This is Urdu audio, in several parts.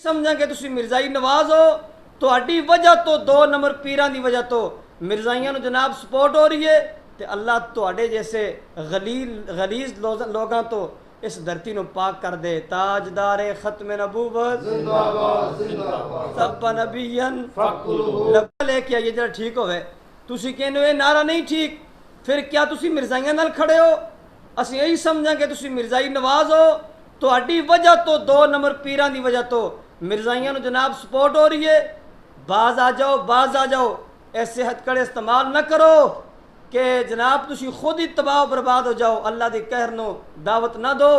سمجھا کہ تسی مرزائی نواز ہو تہاڈی وجہ تو 2 نمبر پیران دی وجہ تو مرزائیاں نو جناب سپورٹ ہو رہی ہے تے اللہ تہاڈے جیسے غلیظ لوگاں تو اس دھرتی نو پاک کر دے. تاجدار ختم نبوت زندہ باد زندہ باد سب نبیین فقلہ لبا لے کے آئیے جڑا ٹھیک ہوئے. تسی کہنے ہوئے نعرہ نہیں ٹھیک پھر کیا تسی مرزائیاں نال کھڑے ہو؟ اسی یہی سمجھا کہ تسی مرزائی نواز ہو تہاڈی وجہ تو 2 نمبر پیران دی وجہ تو مرزائیاں نو جناب سپورٹ ہو رہی ہے. باز آ جاؤ ایسے ہتھکڑے استعمال نہ کرو کہ جناب تسی خود ہی تباہ و برباد ہو جاؤ. اللہ دی قہر نو دعوت نہ دو.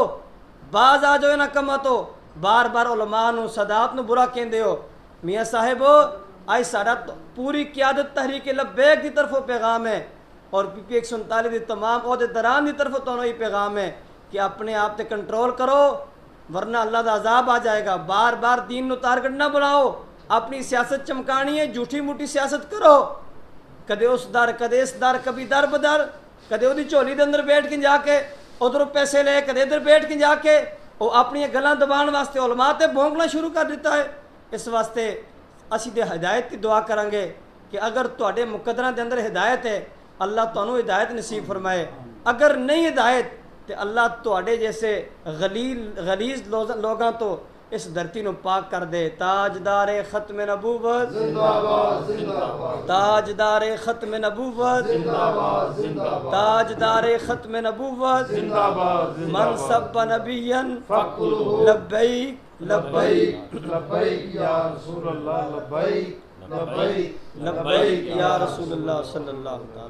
باز آ جاؤ نہ کما تو بار بار علماء نو سادات نو برا کہندے ہو. میاں صاحب آج ساڈا پوری قیادت تحریک لبیک دی طرفوں پیغام ہے اور پی پی 139 دی تمام عہدیداران دی طرفوں تو یہ پیغام ہے کہ اپنے آپ تے کنٹرول کرو ورنہ اللہ دا عذاب آ جائے گا. بار بار دین نو ٹارگٹ نہ بناؤ. اپنی سیاست چمکانی ہے جھوٹی موٹی سیاست کرو. کدے اس در کدے اس در کبھی در بدر کدے وہ جھولی دے اندر بیٹھ کے جا کے ادھر پیسے لے کدے ادھر بیٹھ کے جا کے وہ اپنی گلاں دبان واسطے علماء تے بھونکنا شروع کر دیتا ہے. اس واسطے اسی دے ہدایت کی دعا کریں گے کہ اگر تواڈے مقدراں دے اندر ہدایت ہے اللہ تانوں ہدایت نصیب فرمائے. اگر نہیں ہدایت تے اللہ تواڈے جیسے غلیظ لوگاں تو اس دھرتی نو پاک کر دے. تاجدار ختم نبوت زندہ باد زندہ باد تاجدار ختم نبوت زندہ باد زندہ باد تاجدار ختم نبوت زندہ باد من سب نبیین فقلہ لبیک لبیک لبیک یا رسول اللہ لبیک لبیک لبیک یا رسول اللہ صلی اللہ تعالی